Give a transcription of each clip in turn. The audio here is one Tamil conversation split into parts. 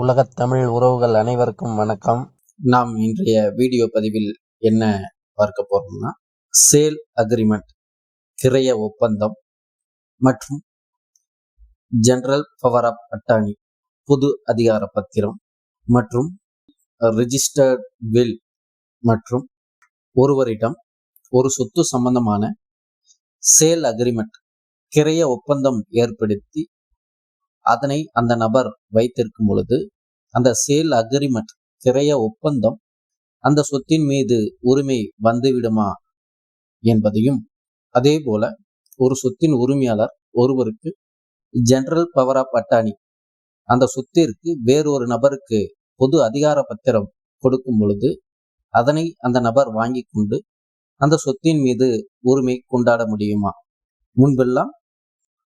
உலகத் தமிழ் உறவுகள் அனைவருக்கும் வணக்கம். நாம் இன்றைய வீடியோ பதிவில் என்ன பார்க்க போறோம்னா, சேல் அக்ரிமெண்ட் கிரய ஒப்பந்தம் மற்றும் ஜெனரல் பவர் ஆஃப் அட்டார்னி பொது அதிகார பத்திரம் மற்றும் ரிஜிஸ்டர்ட் வில் மற்றும் ஒருவரிடம் ஒரு சொத்து சம்பந்தமான சேல் அக்ரிமெண்ட் கிரய ஒப்பந்தம் ஏற்படுத்தி அதனை அந்த நபர் வைத்திருக்கும் பொழுது அந்த சேல் அக்ரிமெண்ட் கிரய ஒப்பந்தம் அந்த சொத்தின் மீது உரிமை வந்துவிடுமா என்பதையும், அதே போல ஒரு சொத்தின் உரிமையாளர் ஒருவருக்கு ஜெனரல் பவர் ஆஃப் அட்டார்னி அந்த சொத்திற்கு வேறொரு நபருக்கு பொது அதிகார பத்திரம் கொடுக்கும் பொழுது அதனை அந்த நபர் வாங்கி கொண்டு அந்த சொத்தின் மீது உரிமை கொண்டாட முடியுமா? முன்பெல்லாம்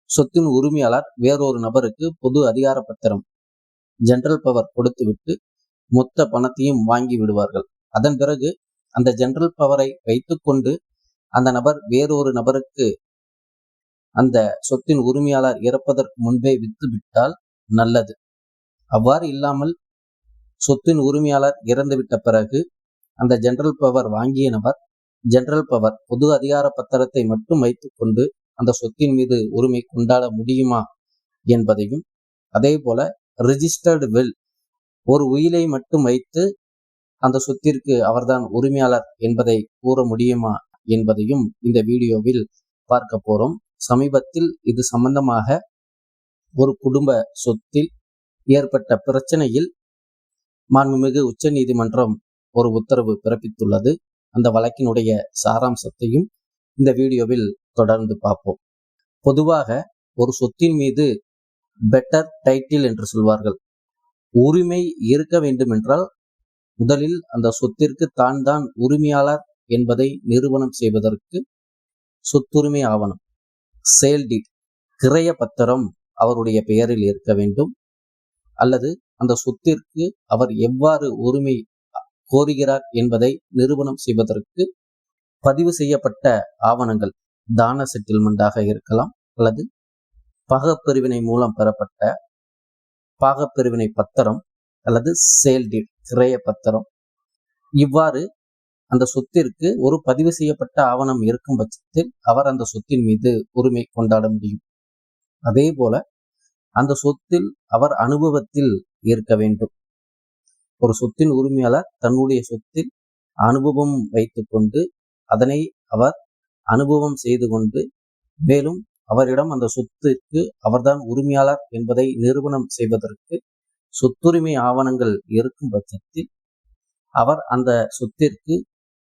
சொத்தின் உரிமையாளர் வேறொரு நபருக்கு பொது அதிகார பத்திரம் ஜெனரல் பவர் கொடுத்துவிட்டு மொத்த பணத்தையும் வாங்கி விடுவார்கள். அதன் பிறகு அந்த ஜெனரல் பவரை வைத்துக்கொண்டு அந்த நபர் வேறொரு நபருக்கு அந்த சொத்தின் உரிமையாளர் இறப்பதற்கு முன்பே விற்றுவிட்டால் நல்லது. அவ்வாறு இல்லாமல் சொத்தின் உரிமையாளர் இறந்துவிட்ட பிறகு அந்த ஜெனரல் பவர் வாங்கிய நபர் ஜெனரல் பவர் பொது அதிகார பத்திரத்தை மட்டும் வைத்துக்கொண்டு அந்த சொத்தின் மீது உரிமை கொண்டாட முடியுமா என்பதையும், அதே போல ரிஜிஸ்டர்டு வில் ஒரு உயிலை மட்டும் வைத்து அந்த சொத்திற்கு அவர்தான் உரிமையாளர் என்பதை கூற முடியுமா என்பதையும் இந்த வீடியோவில் பார்க்க போறோம். சமீபத்தில் இது சம்பந்தமாக ஒரு குடும்ப சொத்தில் ஏற்பட்ட பிரச்சனையில் மாண்புமிகு உச்ச நீதிமன்றம் ஒரு உத்தரவு பிறப்பித்துள்ளது. அந்த வழக்கினுடைய சாராம்சத்தையும் இந்த வீடியோவில் தொடர்ந்து பார்ப்போம். பொதுவாக ஒரு சொத்தின் மீது பெட்டர் டைட்டில் என்று சொல்வார்கள். உரிமை இருக்க வேண்டும் என்றால் முதலில் அந்த சொத்திற்கு தான் உரிமையாளர் என்பதை நிரூபணம் செய்வதற்கு சொத்துரிமை ஆவணம் சேல் டீட் கிரய பத்திரம் அவருடைய பெயரில் இருக்க வேண்டும். அல்லது அந்த சொத்திற்கு அவர் எவ்வாறு உரிமை கோருகிறார் என்பதை நிரூபணம் செய்வதற்கு பதிவு செய்யப்பட்ட ஆவணங்கள் தான செட்டில்மெண்டாக இருக்கலாம், அல்லது பாகப்பிரிவினை மூலம் பெறப்பட்ட பாகப்பிரிவினை பத்திரம் அல்லது சேல் டீட் கிரய பத்திரம். இவ்வாறு அந்த சொத்திற்கு ஒரு பதிவு செய்யப்பட்ட ஆவணம் இருக்கும் பட்சத்தில் அவர் அந்த சொத்தின் மீது உரிமை கொண்டாட முடியும். அதே போல அந்த சொத்தில் அவர் அனுபவத்தில் இருக்க வேண்டும். ஒரு சொத்தின் உரிமையாளர் தன்னுடைய சொத்தில் அனுபவம் வைத்துக்கொண்டு அதனை அவர் அனுபவம் செய்து கொண்டு மேலும் அவரிடம் அந்த சொத்திற்கு அவர்தான் உரிமையாளர் என்பதை நிரூபணம் செய்வதற்கு சொத்துரிமை ஆவணங்கள் இருக்கும் பட்சத்தில் அவர் அந்த சொத்திற்கு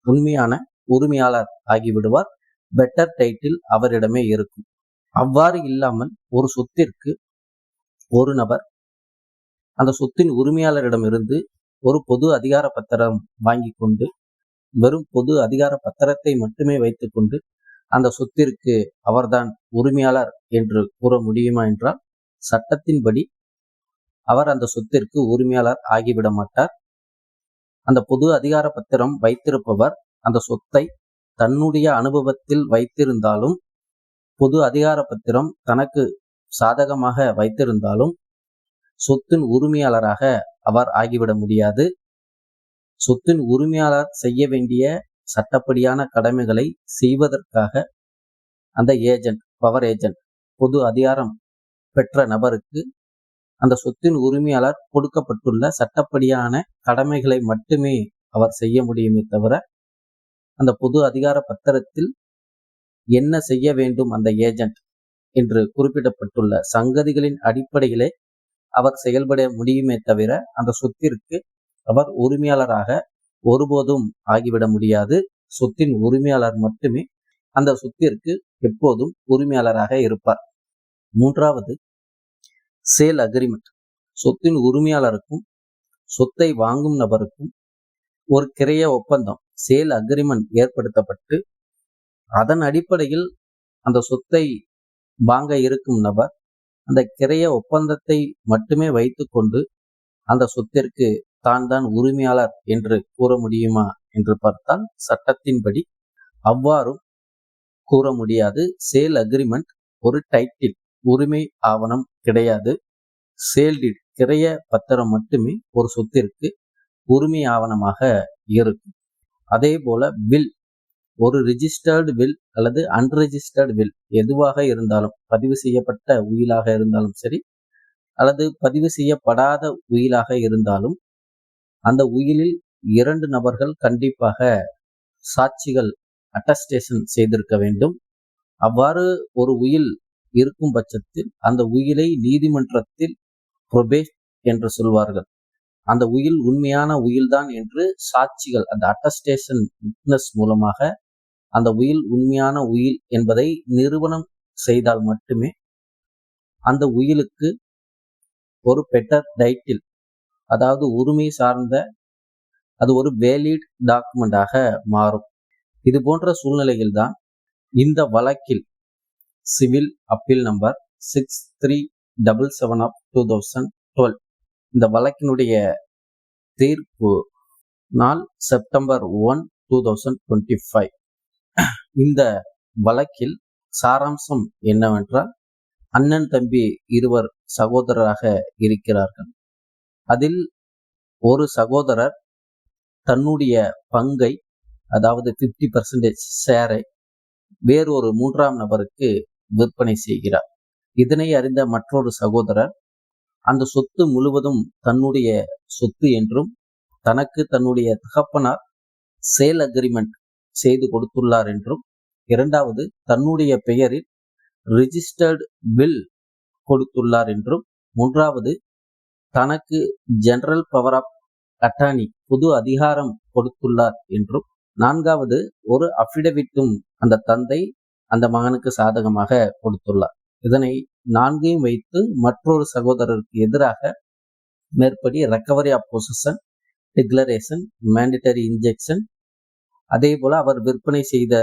உண்மையான உரிமையாளர் ஆகிவிடுவார். பெட்டர் டைட்டில் அவரிடமே இருக்கும். அவ்வாறு இல்லாமல் ஒரு சொத்திற்கு ஒரு நபர் அந்த சொத்தின் உரிமையாளரிடமிருந்து ஒரு பொது அதிகார பத்திரம் வாங்கி கொண்டு வெறும் பொது அதிகார பத்திரத்தை மட்டுமே வைத்துக்கொண்டு அந்த சொத்திற்கு அவர்தான் உரிமையாளர் என்று கூற முடியுமா என்றால் சட்டத்தின்படி அவர் அந்த சொத்திற்கு உரிமையாளர் ஆகிவிட மாட்டார். அந்த பொது அதிகார பத்திரம் வைத்திருப்பவர் அந்த சொத்தை தன்னுடைய அனுபவத்தில் வைத்திருந்தாலும், பொது அதிகார பத்திரம் தனக்கு சாதகமாக வைத்திருந்தாலும் சொத்தின் உரிமையாளராக அவர் ஆகிவிட முடியாது. சொத்தின் உரிமையாளர் செய்ய வேண்டிய சட்டப்படியான கடமைகளை செய்வதற்காக அந்த ஏஜென்ட், பவர் ஏஜென்ட், பொது அதிகாரம் பெற்ற நபருக்கு அந்த சொத்தின் உரிமையாளர் கொடுக்கப்பட்டுள்ள சட்டப்படியான கடமைகளை மட்டுமே அவர் செய்ய முடியுமே தவிர அந்த பொது அதிகார பத்திரத்தில் என்ன செய்ய வேண்டும் அந்த ஏஜென்ட் என்று குறிப்பிடப்பட்டுள்ள சங்கதிகளின் அடிப்படையிலே அவர் செயல்பட முடியுமே தவிர அந்த சொத்திற்கு அவர் உரிமையாளராக ஒருபோதும் ஆகிவிட முடியாது. சொத்தின் உரிமையாளர் மட்டுமே அந்த சொத்திற்கு எப்போதும் உரிமையாளராக இருப்பார். மூன்றாவது, சேல் அக்ரிமெண்ட். சொத்தின் உரிமையாளருக்கும் சொத்தை வாங்கும் நபருக்கும் ஒரு கிரய ஒப்பந்தம் சேல் அக்ரிமெண்ட் ஏற்படுத்தப்பட்டு அதன் அடிப்படையில் அந்த சொத்தை வாங்க இருக்கும் நபர் அந்த கிரய ஒப்பந்தத்தை மட்டுமே வைத்துக்கொண்டு அந்த சொத்திற்கு தான் உரிமையாளர் என்று கூற முடியுமா என்று பார்த்தால் சட்டத்தின்படி அவ்வாறும் கூற முடியாது. சேல் அக்ரிமெண்ட் ஒரு டைட்டில், உரிமை ஆவணம் கிடையாது. சேல் டீட் கிரைய பத்திரம் மட்டுமே ஒரு சொத்திற்கு உரிமை ஆவணமாக இருக்கும். அதே போல வில், ஒரு ரிஜிஸ்டர்டு வில் அல்லது அன்ரிஜிஸ்டர்டு வில் எதுவாக இருந்தாலும், பதிவு செய்யப்பட்ட உயிலாக இருந்தாலும் சரி அல்லது பதிவு செய்யப்படாத உயிலாக இருந்தாலும், அந்த உயிலில் 2 நபர்கள் கண்டிப்பாக சாட்சிகள் அட்டஸ்டேஷன் செய்திருக்க வேண்டும். அவ்வாறு ஒரு உயில் இருக்கும் பட்சத்தில் அந்த உயிலை நீதிமன்றத்தில் புரோபேட் என்று சொல்வார்கள். அந்த உயில் உண்மையான உயில்தான் என்று சாட்சிகள், அந்த அட்டஸ்டேஷன் விட்னஸ் மூலமாக அந்த உயில் உண்மையான உயில் என்பதை நிரூபணம் செய்தால் மட்டுமே அந்த உயிலுக்கு ஒரு பெட்டர் டைட்டில், அதாவது உரிமை சார்ந்த அது ஒரு வேலிட் டாக்குமெண்டாக மாறும். இது போன்ற சூழ்நிலையில் தான் இந்த வழக்கில் சிவில் அப்பீல் நம்பர் 6377 of 2012 இந்த வழக்கினுடைய தீர்ப்பு நாள் செப்டம்பர் 1, 2025. இந்த வழக்கில் சாராம்சம் என்னவென்றால், அண்ணன் தம்பி இருவர் சகோதரராக இருக்கிறார்கள். அதில் ஒரு சகோதரர் தன்னுடைய பங்கை, அதாவது 50% ஷேரை வேறொரு 3ஆம் நபருக்கு விற்பனை செய்கிறார். இதனை அறிந்த மற்றொரு சகோதரர் அந்த சொத்து முழுவதும் தன்னுடைய சொத்து என்றும், தனக்கு தன்னுடைய தகப்பனார் சேல் அக்ரிமெண்ட் செய்து கொடுத்துள்ளார் என்றும், இரண்டாவது தன்னுடைய பெயரில் ரிஜிஸ்டர்டு வில் கொடுத்துள்ளார் என்றும், மூன்றாவது தனக்கு ஜெனரல் பவர் ஆஃப் அட்டார்னி பொது அதிகாரம் கொடுத்துள்ளார் என்றும், நான்காவது ஒரு அஃபிடவிட்டும் அந்த தந்தை அந்த மகனுக்கு சாதகமாக கொடுத்துள்ளார். இதனை நான்கையும் வைத்து மற்றொரு சகோதரருக்கு எதிராக மேற்படி recovery of possession, declaration, mandatory injunction, அதே போல அவர் விற்பனை செய்த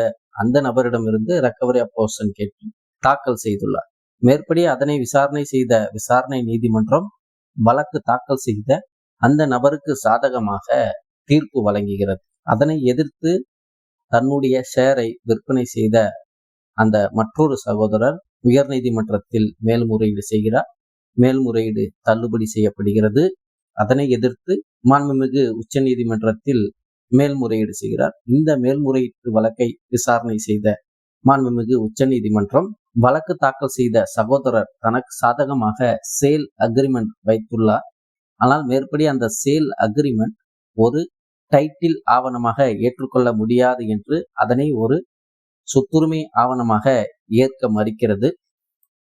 அந்த நபரிடமிருந்து ரெக்கவரி ஆஃப் பொசஷன் கேட்டு தாக்கல் செய்துள்ளார். மேற்படி அதனை விசாரணை செய்த விசாரணை நீதிமன்றம் வழக்கு தாக்கல் செய்த அந்த நபருக்கு சாதகமாக தீர்ப்பு வழங்குகிறது. அதனை எதிர்த்து தன்னுடைய ஷேரை விற்பனை செய்த அந்த மற்றொரு சகோதரர் உயர்நீதிமன்றத்தில் மேல்முறையீடு செய்கிறார். மேல்முறையீடு தள்ளுபடி செய்யப்படுகிறது. அதனை எதிர்த்து மாண்புமிகு உச்ச நீதிமன்றத்தில் மேல்முறையீடு செய்கிறார். இந்த மேல்முறையீட்டு வழக்கை விசாரணை செய்த மாண்புமிகு உச்ச நீதிமன்றம் வழக்கு தாக்கல் செய்த சகோதரர் தனக்கு சாதகமாக சேல் அக்ரிமெண்ட் வைத்துள்ளார். ஆனால் மேற்படி அந்த சேல் அக்ரிமெண்ட் ஒரு டைட்டில் ஆவணமாக ஏற்றுக்கொள்ள முடியாது என்று அதனை ஒரு சொத்துரிமை ஆவணமாக ஏற்க மறுக்கிறது.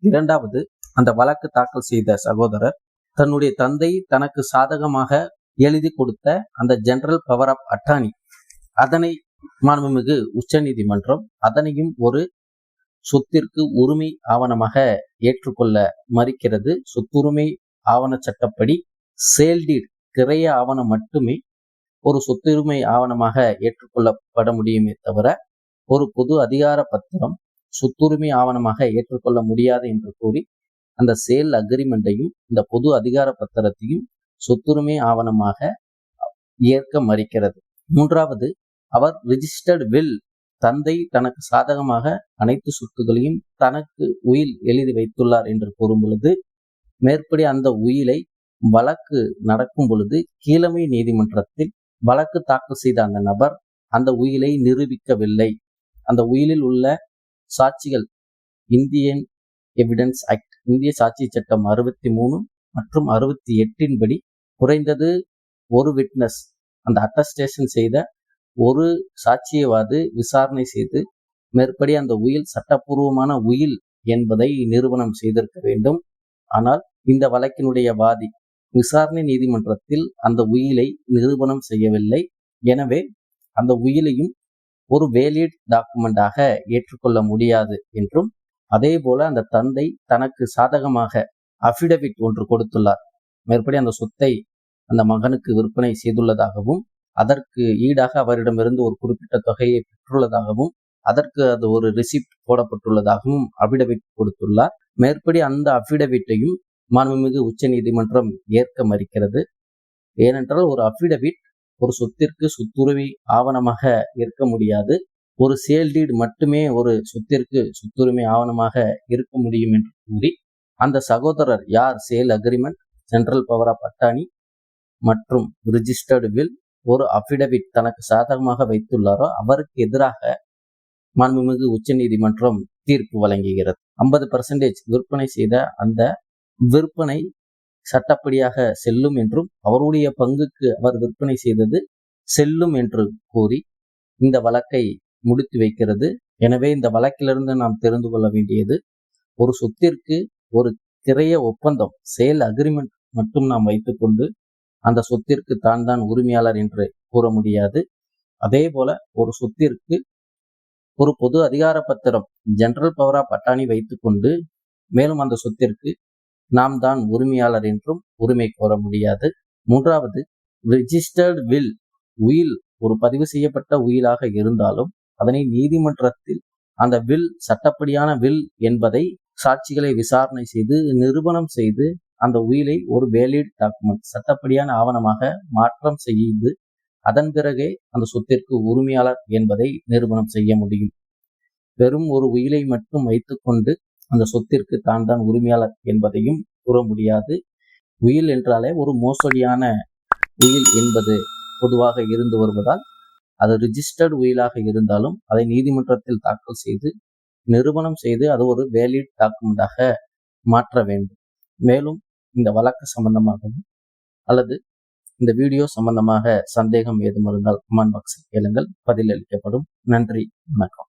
இரண்டாவது, அந்த வழக்கு தாக்கல் செய்த சகோதரர் தன்னுடைய தந்தை தனக்கு சாதகமாக எழுதி கொடுத்த அந்த ஜெனரல் பவர் ஆஃப் அட்டார்னி, அதனை மாண்புமிகு உச்ச நீதிமன்றம் அதனையும் ஒரு சொத்திற்கு உரிமை ஆவணமாக ஏற்றுக்கொள்ள மறுக்கிறது. சொத்துரிமை ஆவண சட்டப்படி சேல்டீட் கிரைய ஆவணம் மட்டுமே ஒரு சொத்துரிமை ஆவணமாக ஏற்றுக்கொள்ளப்பட முடியுமே தவிர ஒரு பொது அதிகார பத்திரம் சொத்துரிமை ஆவணமாக ஏற்றுக்கொள்ள முடியாது என்று கூறி அந்த சேல் அக்ரிமெண்டையும் இந்த பொது அதிகார பத்திரத்தையும் சொத்துரிமை ஆவணமாக ஏற்க மறுக்கிறது. மூன்றாவது, அவர் ரிஜிஸ்டர்டு வில், தந்தை தனக்கு சாதகமாக அனைத்து சொத்துகளையும் தனக்கு உயில் எழுதி வைத்துள்ளார் என்று கூறும் பொழுது, மேற்படி அந்த உயிலை வழக்கு நடக்கும் பொழுது கீழமை நீதிமன்றத்தில் வழக்கு தாக்கல் செய்த அந்த நபர் அந்த உயிலை நிரூபிக்கவில்லை. அந்த உயிலில் உள்ள சாட்சிகள் இந்தியன் எவிடன்ஸ் ஆக்ட், இந்திய சாட்சி சட்டம் 63 மற்றும் 68 படி குறைந்தது ஒரு விட்னஸ், அந்த அட்டஸ்டேஷன் செய்த ஒரு சாட்சியவாது விசாரணை செய்து மேற்படி அந்த உயில் சட்டப்பூர்வமான உயில் என்பதை நிரூபணம் செய்திருக்க வேண்டும். ஆனால் இந்த வழக்கினுடைய வாதி விசாரணை நீதிமன்றத்தில் அந்த உயிலை நிரூபணம் செய்யவில்லை. எனவே அந்த உயிலையும் ஒரு வேலிட் டாக்குமெண்டாக ஏற்றுக்கொள்ள முடியாது என்றும், அதே போல அந்த தந்தை தனக்கு சாதகமாக அஃபிடவிட் ஒன்று கொடுத்துள்ளார். மேற்படி அந்த சொத்தை அந்த மகனுக்கு விற்பனை செய்துள்ளதாகவும், அதற்கு ஈடாக அவரிடமிருந்து ஒரு குறிப்பிட்ட தொகையை பெற்றுள்ளதாகவும், அதற்கு அது ஒரு ரிசிப்ட் போடப்பட்டுள்ளதாகவும் அஃபிடவிட் கொடுத்துள்ளார். மேற்படி அந்த அஃபிடவிட்டையும் மாண்புமிகு உச்ச நீதிமன்றம் ஏற்க மறுக்கிறது. ஏனென்றால் ஒரு அஃபிடவிட் ஒரு சொத்திற்கு சொத்துரிமை ஆவணமாக இருக்க முடியாது. ஒரு சேல்டீடு மட்டுமே ஒரு சொத்திற்கு சொத்துரிமை ஆவணமாக இருக்க முடியும் என்று கூறி அந்த சகோதரர் யார் sale agreement general power of attorney மற்றும் ரிஜிஸ்டர்டு வில் ஒரு அஃபிடவிட் தனக்கு சாதகமாக வைத்துள்ளாரோ அவருக்கு எதிராக மாண்புமிகு உச்சநீதிமன்றம் தீர்ப்பு வழங்குகிறது. 50% விற்பனை செய்த அந்த விற்பனை சட்டப்படியாக செல்லும் என்றும் அவருடைய பங்குக்கு அவர் விற்பனை செய்தது செல்லும் என்று கூறி இந்த வழக்கை முடித்து வைக்கிறது. எனவே இந்த வழக்கிலிருந்து நாம் தெரிந்து கொள்ள வேண்டியது, ஒரு சொத்திற்கு ஒரு கிரைய ஒப்பந்தம் சேல் அக்ரிமெண்ட் மட்டும் நாம் வைத்துக்கொண்டு அந்த சொத்திற்கு தான் உரிமையாளர் என்று கூற முடியாது. அதே போல ஒரு சொத்திற்கு ஒரு பொது அதிகார பத்திரம் ஜெனரல் பவர் ஆஃப் அட்டானி வைத்துக்கொண்டு மேலும் அந்த சொத்திற்கு நாம் தான் உரிமையாளர் என்றும் உரிமை கோர முடியாது. மூன்றாவது, ரிஜிஸ்டர்டு வில் உயில் ஒரு பதிவு செய்யப்பட்ட உயிலாக இருந்தாலும் அதனை நீதிமன்றத்தில் அந்த வில் சட்டப்படியான வில் என்பதை சாட்சிகளை விசாரணை செய்து நிரூபணம் செய்து அந்த உயிலை ஒரு வேலிட் டாக்குமெண்ட் சட்டப்படியான ஆவணமாக மாற்றம் செய்து அதன் பிறகே அந்த சொத்திற்கு உரிமையாளர் என்பதை நிரூபணம் செய்ய முடியும். வெறும் ஒரு உயிலை மட்டும் வைத்துக்கொண்டு அந்த சொத்திற்கு தான் உரிமையாளர் என்பதையும் கூற முடியாது. உயில் என்றாலே ஒரு மோசடியான உயில் என்பது பொதுவாக இருந்து வருவதால் அது ரிஜிஸ்டர்டு உயிலாக இருந்தாலும் அதை நீதிமன்றத்தில் தாக்கல் செய்து நிரூபணம் செய்து அது ஒரு வேலிட் டாக்குமெண்டாக மாற்ற வேண்டும். மேலும் இந்த வழக்கு சம்பந்தமாகவும் அல்லது இந்த வீடியோ சம்பந்தமாக சந்தேகம் ஏதும் இருந்தால் கமெண்ட் பாக்ஸில் கேளுங்கள், பதிலளிக்கப்படும். நன்றி, வணக்கம்.